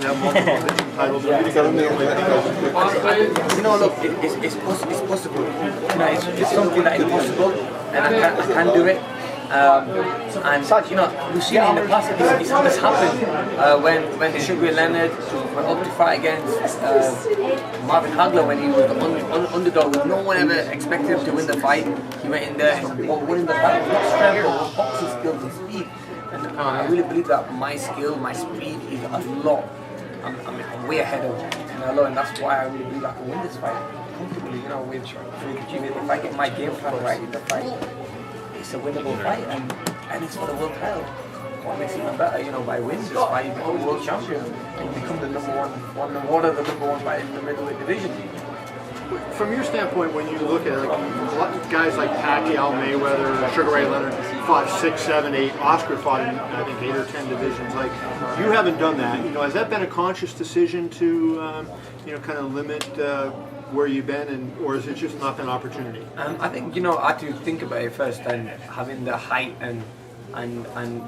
Look, it's possible. It's something that is possible, and I can do it. And we've seen it in the past. It's happened when Sugar Leonard went up to fight against Marvin Hagler when he was the underdog. With no one ever expected him to win the fight. He went in there, winning the fight was not strength, but was boxing skills and speed. And I really believe that my skill, my speed is a lot. I'm way ahead of Canelo, and that's why I really believe I can win this fight comfortably. If I get my game plan right in the fight, it's a winnable fight, and it's for the world title. What makes it even better, by winning this fight, you become world champion and you become the one of the number one fight in the middleweight division. From your standpoint, when you look at it, guys like Pacquiao, Mayweather, Sugar Ray Leonard fought 6, 7, 8. Oscar fought in, I think, 8 or 10 divisions. Like, you haven't done that. Has that been a conscious decision to, kind of limit where you've been, or is it just not an opportunity? I think, I had to think about it first, and having the height and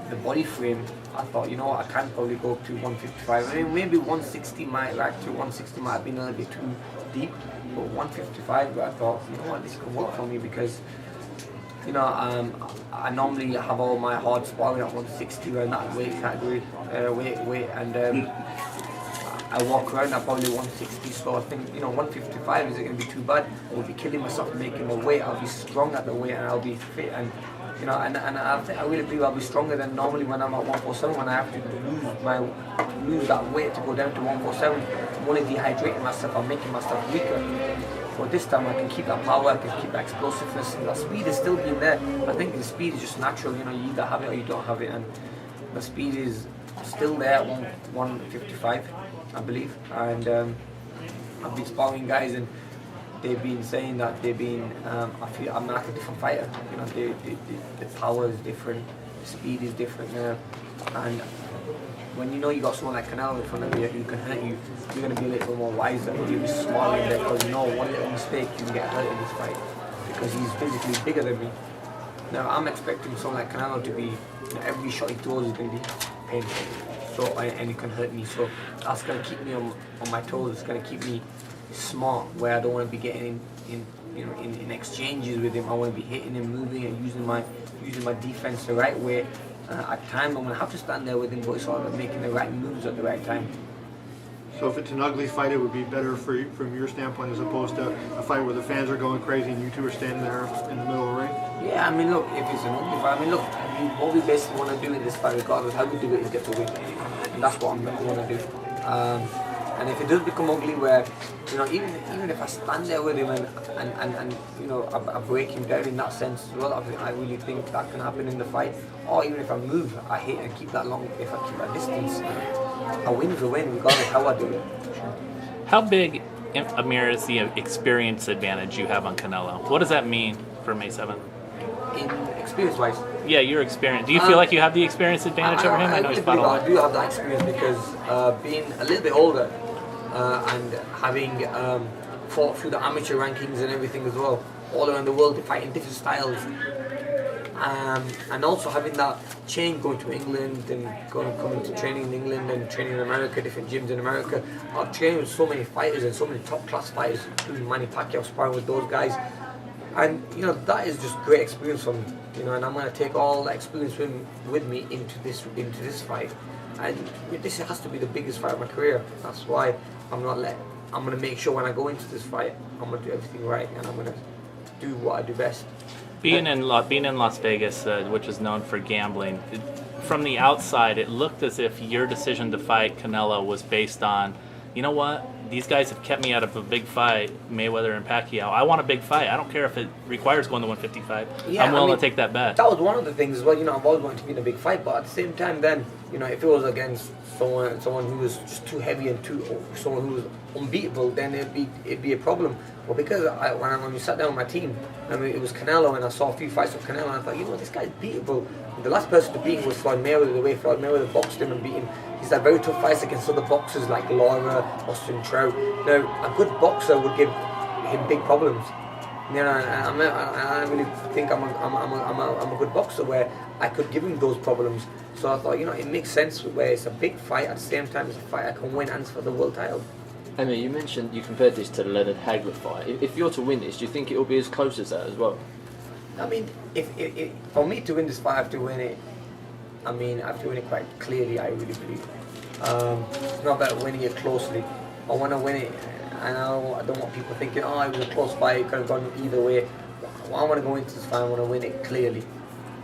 the body frame, I thought, I can probably go up to 155. I mean, maybe 160 might have been a little bit too deep, but 155, I thought, this could work for me because, I normally have all my hard sparring at 160 or in that weight category, and I walk around at probably 160, so I think 155 isn't going to be too bad. I will be killing myself making the weight. I'll be strong at the weight and I'll be fit, and I think I really believe I'll be stronger than normally when I'm at 147. When I have to lose that weight to go down to 147, I'm only dehydrating myself. I'm making myself weaker. But this time I can keep that power, I can keep that explosiveness. That speed is still being there. I think the speed is just natural. You either have it or you don't have it, and the speed is still there at 155. I believe, and I've been sparring guys, and they've been saying that I feel I'm like a different fighter. The power is different, the speed is different now, and when you got someone like Canelo in front of you who can hurt you, you're going to be a little bit more wiser. You'll be smarter in there because one little mistake you can get hurt in this fight because he's physically bigger than me. Now I'm expecting someone like Canelo to be every shot he throws is going to be painful. So and it can hurt me, so that's going to keep me on my toes. It's going to keep me smart, where I don't want to be getting in exchanges with him. I want to be hitting him, moving, and using my defense the right way. At times I'm going to have to stand there with him, but it's all about making the right moves at the right time. So if it's an ugly fight, it would be better from your standpoint as opposed to a fight where the fans are going crazy and you two are standing there in the middle of the ring? Yeah, look, if it's an ugly fight, what we basically want to do in this fight, regardless of how we do it, is get the win. And that's what I'm going to do. And if it does become ugly, where even if I stand there with him and I break him down in that sense as well, I really think that can happen in the fight. Or even if I move, I hit and keep that long. If I keep that distance, a win is a win, regardless of how I do it. How big, Amir, is the experience advantage you have on Canelo? What does that mean for May 7th? In experience-wise? Yeah, your experience. Do you feel like you have the experience advantage over him? I know he's fought a lot. I do have that experience because being a little bit older and having fought through the amateur rankings and everything as well, all around the world, fighting different styles, and also having that chain going to England and coming to training in England and training in America, different gyms in America. I've trained with so many fighters and so many top class fighters, including Manny Pacquiao, sparring with those guys. And that is just great experience for me, and I'm going to take all that experience with me into this fight. And this has to be the biggest fight of my career. That's why I'm going to make sure when I go into this fight, I'm going to do everything right, and I'm going to do what I do best. Being in Las Vegas, which is known for gambling, from the outside, it looked as if your decision to fight Canelo was based on, these guys have kept me out of a big fight, Mayweather and Pacquiao. I want a big fight. I don't care if it requires going to 155. Yeah, I'm willing to take that bet. That was one of the things as well. I've always wanted to be in a big fight, but at the same time, then, if it was against someone who was just too heavy and someone who was unbeatable, then it'd be a problem. But because when we sat down with my team, it was Canelo, and I saw a few fights with Canelo, and I thought, this guy's beatable. The last person to beat him was Floyd Mayweather. The way Floyd Mayweather boxed him and beat him. He's had very tough fights against other boxers like Lara, Austin Trout. Now, a good boxer would give him big problems. You know, and I really think I'm a good boxer where I could give him those problems. So I thought, you know, it makes sense where it's a big fight at the same time as a fight I can win and for the world title. Amir, you mentioned you compared this to the Leonard Hagler fight. If you're to win this, do you think it will be as close as that as well? I mean, if for me to win this fight, I have to win it. I mean, I have to win it quite clearly. I really believe. It's not about winning it closely. I want to win it. I don't want people thinking, oh, it was a close fight. It could have gone either way. I want to go into this fight. I want to win it clearly.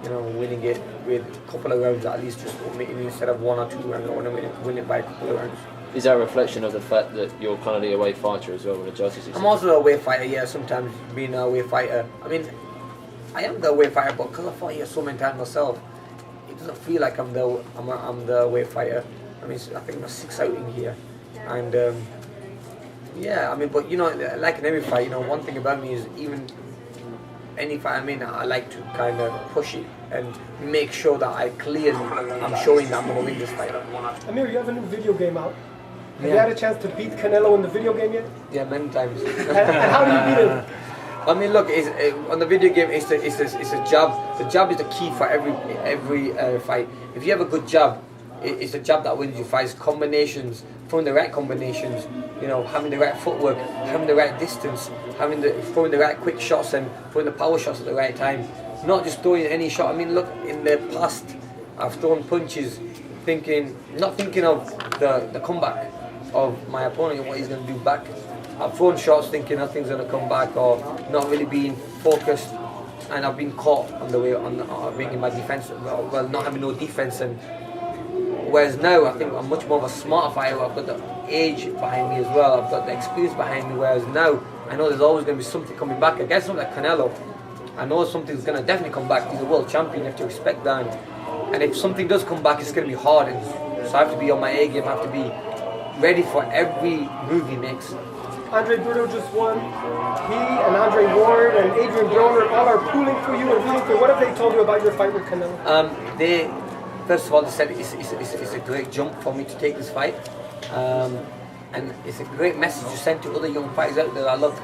You know, winning it with a couple of rounds at least, just instead of 1 or 2 rounds. I want to win it by a couple of rounds. Is that a reflection of the fact that you're kind of the away fighter as well when the judges? I'm also a away fighter, yeah, sometimes being an away fighter. I mean, I am the away fighter, but because I fought here so many times myself, it doesn't feel like I'm the away fighter. I mean, I think I'm 6th outing here. And, yeah, I mean, but, you know, like in every fight, you know, one thing about me is even any fight I'm in, I like to kind of push it and make sure that I'm showing that I'm going to win this fight. Amir, you have a new video game out. Have Yeah. you had a chance to beat Canelo in the video game yet? Yeah, many times. And how do you beat him? I mean, look, on the video game, it's a jab. The jab is the key for every fight. If you have a good jab, it's the jab that wins you fights. Combinations, throwing the right combinations, you know, having the right footwork, having the right distance, throwing the right quick shots and throwing the power shots at the right time. Not just throwing any shot. I mean, look, in the past, I've thrown punches, not thinking of the comeback of my opponent and what he's going to do back. I've thrown shots thinking nothing's going to come back or not really being focused, and I've been caught on the way being in my defense, well, not having no defense. And whereas now I think I'm much more of a smarter fighter. I've got the age behind me as well. I've got the experience behind me. Whereas now I know there's always going to be something coming back. Against someone like Canelo, I know something's going to definitely come back. He's a world champion. You have to respect that. And if something does come back, it's going to be hard. And so I have to be on my A game. I have to be ready for every move he makes. Andre Brito just won. He and Andre Ward and Adrian Broner all are pulling for you and rooting for you. What have they told you about your fight with Canelo? First of all, they said it's a great jump for me to take this fight. And it's a great message to send to other young fighters out there that look,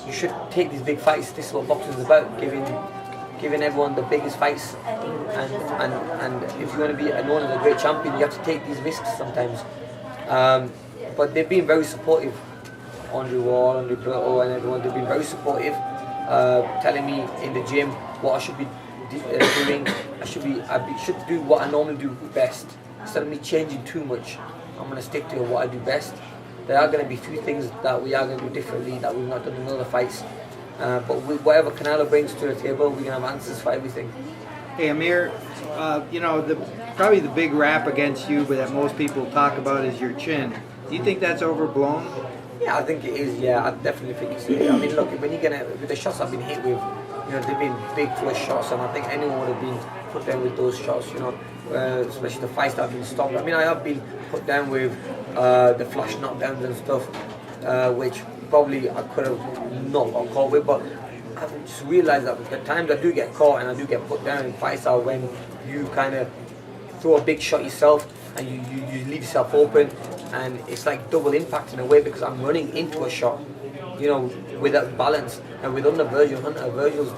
you should take these big fights. This is what boxing is about, giving everyone the biggest fights. And if you want to be known as a great champion, you have to take these risks sometimes. But they've been very supportive. Andre Wall, Andre Brito, and everyone, they've been very supportive, telling me in the gym what I should be doing. I should do what I normally do best. Instead of me changing too much, I'm going to stick to what I do best. There are going to be few things that we are going to do differently that we've not done in other fights. But with whatever Canelo brings to the table, we're going to have answers for everything. Hey Amir, you know, probably the big rap against you that most people talk about is your chin. Do you think that's overblown? Yeah, I think it is. Yeah, I definitely think it's. I mean, look, when you get with the shots I've been hit with, you know, they've been big flush shots, and I think anyone would have been put down with those shots. You know, especially the fights that have been stopped. I mean, I have been put down with the flash knockdowns and stuff, which probably I could have not got caught with, but I've just realised that the times I do get caught and I do get put down in fights are when you kind of throw a big shot yourself and you leave yourself open, and it's like double impact in a way because I'm running into a shot, you know, without balance. And with Virgil's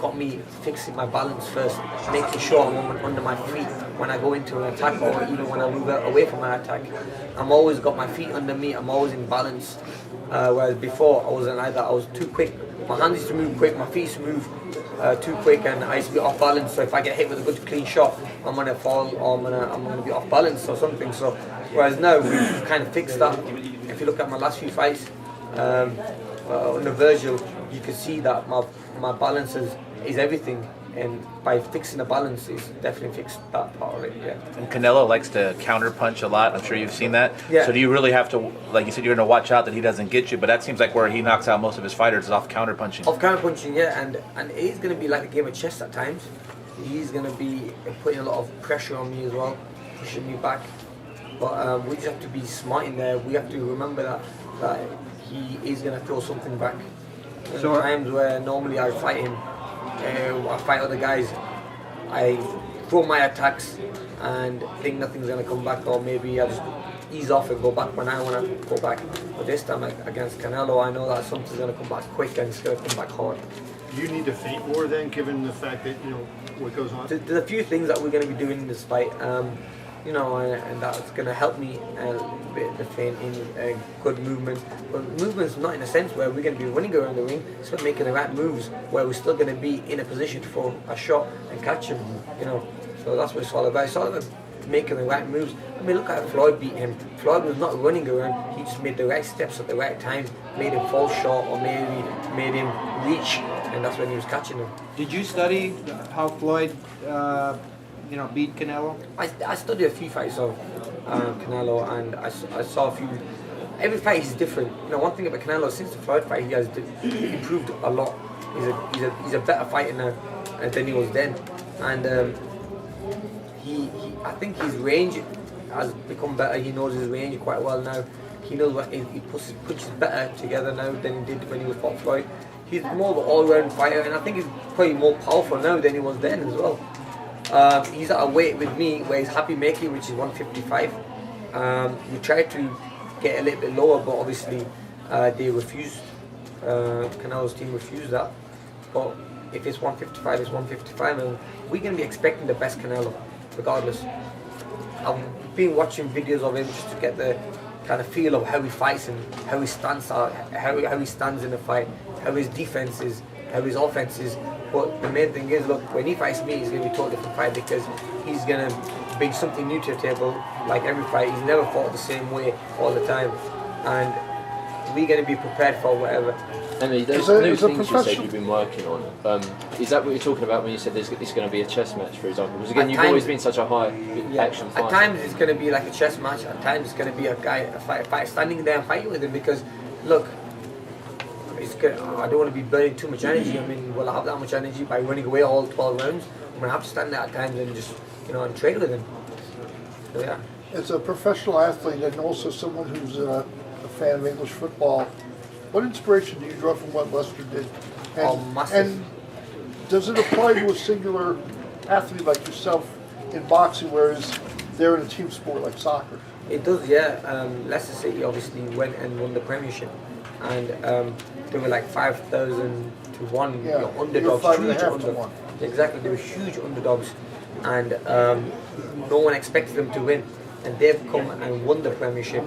got me fixing my balance first, making sure I'm under my feet when I go into an attack or even when I move away from my attack. I'm always got my feet under me, I'm always in balance. Whereas before I wasn't like that, I was too quick. My hands used to move quick, my feet used to move too quick, and I used to be off balance. So if I get hit with a good clean shot, I'm gonna fall or I'm gonna be off balance or something. So whereas now we've kind of fixed that. If you look at my last few fights under Virgil, you can see that my balance is everything. And by fixing the balance, it's definitely fixed that part of it, yeah. And Canelo likes to counter punch a lot. I'm sure you've seen that. Yeah. So do you really have to, like you said, you're going to watch out that he doesn't get you, but that seems like where he knocks out most of his fighters is off counter punching. Off counter punching, yeah, and it is going to be like a game of chess at times. He's going to be putting a lot of pressure on me as well, pushing me back. But we just have to be smart in there. We have to remember that he is going to throw something back. There's times where normally I fight him, I fight other guys, I throw my attacks and think nothing's going to come back, or maybe I just ease off and go back when I want to go back. But this time against Canelo, I know that something's going to come back quick and it's going to come back hard. Do you need to feint more then, given the fact that, you know, what goes on? There's a few things that we're going to be doing in this fight, you know, and that's going to help me a little bit, the feinting, good movement. But movement's not in a sense where we're going to be running around the ring, it's about making the right moves where we're still going to be in a position to throw a shot and catch him, you know. So that's what it's all about. It's all about making the right moves. I mean, look how Floyd beat him. Floyd was not running around, he just made the right steps at the right time, made him fall short, or maybe made him reach, and that's when he was catching him. Did you study how Floyd, you know, beat Canelo? I studied a few fights of Canelo, and I saw a few. Every fight is different. You know, one thing about Canelo, since the Floyd fight, he has improved a lot. He's a better fighter now than he was then, and I think his range has become better. He knows his range quite well now. He knows what he puts his punches better together now than he did when he was fought Floyd. He's more of an all-round fighter, and I think he's probably more powerful now than he was then as well. He's at a weight with me where he's happy making, which is 155. We tried to get a little bit lower, but obviously they refused. Canelo's team refused that. But if it's 155, it's 155, and we're going to be expecting the best Canelo, regardless. I've been watching videos of him just to get the kind of feel of how he fights and how he stands out, how he stands in the fight, how his defense is, how his offense is. But the main thing is, look, when he fights me, it's going to be a totally different fight because he's going to bring something new to the table. Like every fight, he's never fought the same way all the time, and we're going to be prepared for whatever. Emily, those new things you said you've been working on, is that what you're talking about when you said it's going to be a chess match, for example? Because again, you've always been such a high action fighter. At times it's going to be like a chess match, at times it's going to be a fight standing there and fighting with him, because, look, I don't want to be burning too much energy. I mean, will I have that much energy by running away all 12 rounds? I'm going to have to stand there at times and just, you know, and trade with him. So, yeah. As a professional athlete and also someone who's a fan of English football, what inspiration do you draw from what Lester did? And does it apply to a singular athlete like yourself in boxing, whereas they're in a team sport like soccer? It does, yeah. Leicester City obviously went and won the Premiership, and they were like 5,000 to 1. Yeah, Underdogs, 5.5 to 1. Exactly, they were huge underdogs, and no one expected them to win. And they've come and won the Premiership,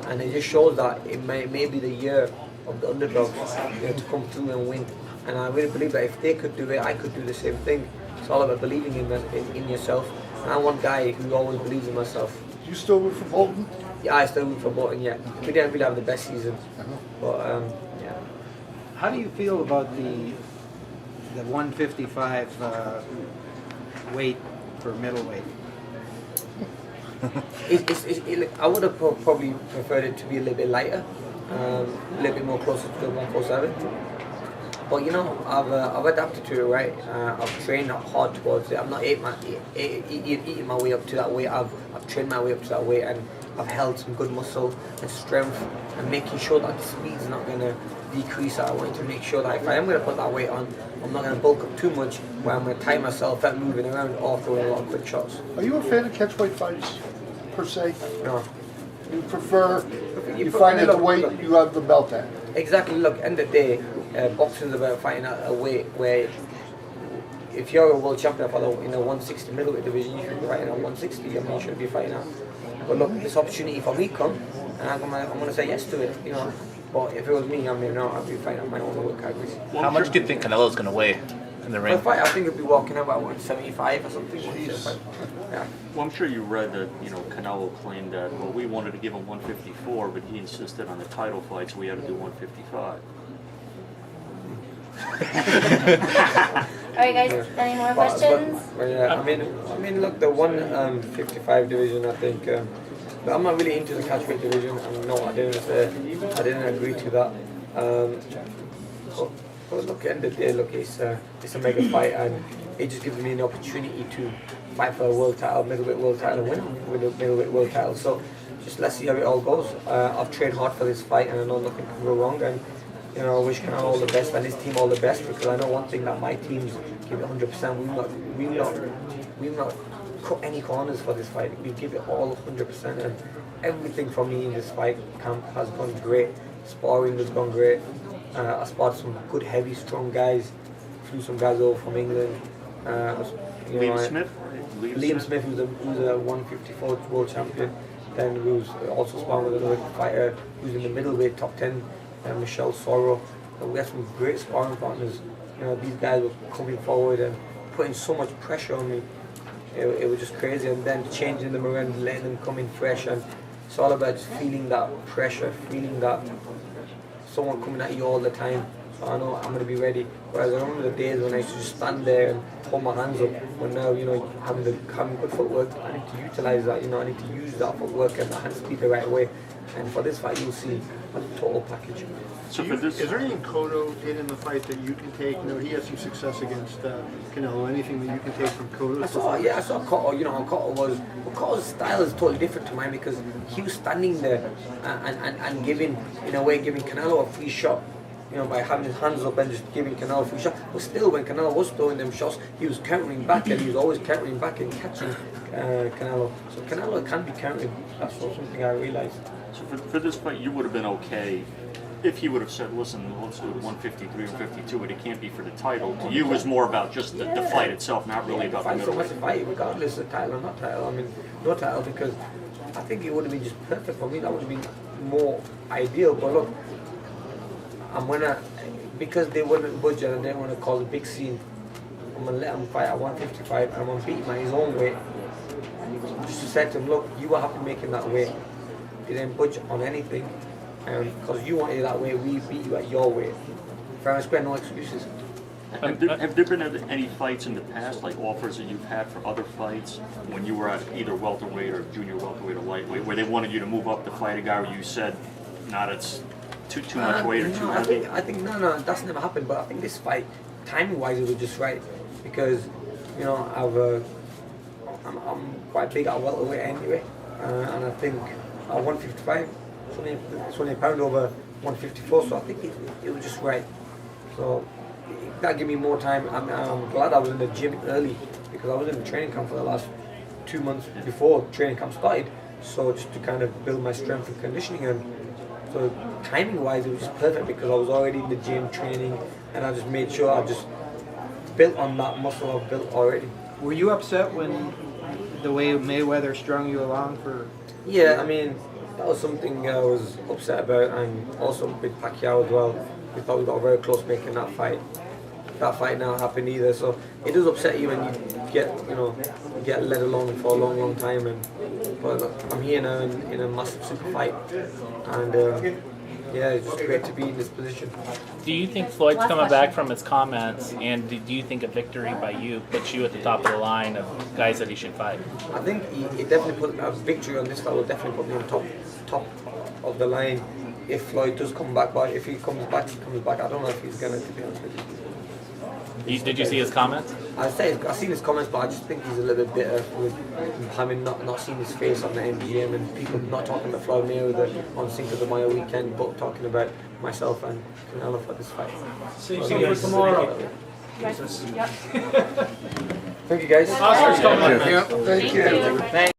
and it just shows that it may be the year of the underdogs, you know, to come through and win. And I really believe that if they could do it, I could do the same thing. It's all about believing in yourself. And I'm one guy who always believes in myself. Do you still root for Bolton? Yeah, I still root for Bolton, yeah. We didn't really have the best season, but yeah. How do you feel about the 155 weight for middleweight? I would have probably preferred it to be a little bit lighter, a little bit more closer to the 147. But you know, I've adapted to it, right? I've trained hard towards it. I'm not eating my way up to that weight. I've trained my way up to that weight, and I've held some good muscle and strength, and making sure that the speed's not going to decrease. I want to make sure that if I am going to put that weight on, I'm not going to bulk up too much where I'm going to tie myself out moving around or throwing a lot of quick shots. Are you a fan of catchweight fights, per se? No. You prefer, you find that the weight you have the belt at? Exactly, look, end of the day, boxing's about fighting at a weight where if you're a world champion in a 160 middleweight division, you should be fighting at 160. I mean, you should be fighting at. But look, this opportunity for me come, and I'm gonna say yes to it, you know. But if it was me, I mean, no, I'd be fighting at my own weight categories. How much do you think Canelo's going to weigh in the ring? For a fight, I think he'd be walking about 175 or something. Yeah. Well, I'm sure you read that, you know, Canelo claimed that, well, we wanted to give him 154, but he insisted on the title fight, so we had to do 155. All right, guys. Any more questions? But yeah, I mean, look, the 155 division, I think. But I'm not really into the catchweight division, and no, I didn't agree to that. But look, at the end of the day, look, it's a mega fight, and it just gives me an opportunity to fight for a world title, middleweight world title, and win a middleweight world title. So just let's see how it all goes. I've trained hard for this fight, and I know nothing can go wrong. And you know, I wish Canelo all the best and his team all the best, because I know one thing, that my teams give it 100%. we've not cut any corners for this fight. We give it all 100%, and everything for me in this fight camp has gone great. Sparring has gone great. I spotted some good, heavy, strong guys. Flew some guys over from England. Liam Smith? Liam Smith, who's a 154 world champion. Then who's also sparring with another fighter who's in the middleweight top 10, Michelle Sorrow. We had some great sparring partners. These guys were coming forward and putting so much pressure on me. It was just crazy. And then changing them around, letting them come in fresh. And it's all about just feeling that pressure, feeling that someone coming at you all the time. So I know I'm going to be ready. Whereas I remember the days when I used to just stand there and hold my hands up. But now, having good footwork, I need to utilize that. I need to use that footwork and the hand speed the right way. And for this fight, you'll see a total package. So is there anything Cotto did in the fight that you can take? He had some success against Canelo. Anything that you can take from Cotto? I saw Cotto. Cotto's style is totally different to mine because he was standing there and giving Canelo a free shot. By having his hands up and just giving Canelo a free shot. But still, when Canelo was throwing them shots, he was countering back, and he was always countering back and catching Canelo. So Canelo can be countering. That's something I realized. So for this fight, you would have been okay if he would have said, listen, let's do it 153 or 52, but it can't be for the title. To you, it was more about just the fight itself, not really about the middleweight. Fight, regardless of title or not title. I mean, no title, because I think it would have been just perfect for me. That would have been more ideal. But look, because they wouldn't budge and they didn't want to cause a big scene, I'm going to let him fight at 155 and I'm going to beat him at his own weight. Just to say to him, look, you were happy making that weight. You didn't budge on anything. Because you wanted that weight, we beat you at your weight. Fair and square, no excuses. Have there been any fights in the past, like offers that you've had for other fights, when you were at either welterweight or junior welterweight or lightweight, where they wanted you to move up to fight a guy where you said, nah, that's too much weight or too heavy? I think no, that's never happened. But I think this fight, timing-wise, it was just right because I'm quite big at welterweight anyway, and I think at 155, it's only a pound over 154, so I think it was just right. So that gave me more time. I'm glad I was in the gym early because I was in the training camp for the last 2 months before training camp started. So just to kind of build my strength and conditioning, and so timing-wise, it was just perfect because I was already in the gym training, and I just made sure I just built on that muscle I've built already. Were you upset when the way Mayweather strung you along for? Yeah, I mean, that was something I was upset about, and also with Pacquiao as well. We thought we got very close making that fight. That fight now happened either, so it does upset you when you get led along for a long time. But look, I'm here now in a massive super fight, and yeah, it's just great to be in this position. Do you think Floyd's coming back from his comments, and do you think a victory by you puts you at the top of the line of guys that he should fight? I think he definitely put a victory on this fight will definitely put me on top of the line if Floyd does come back. But if he comes back, he comes back. I don't know if he's gonna be honest with you. Did you see his comments? I've seen his comments, but I just think he's a little bit bitter with having not seen his face on the MGM and people not talking about Floyd Mayweather on Cinco de Mayo weekend, but talking about myself and Canelo for this fight. See you guys tomorrow. Thank you guys. Oscar's coming. Thank you. Thank you.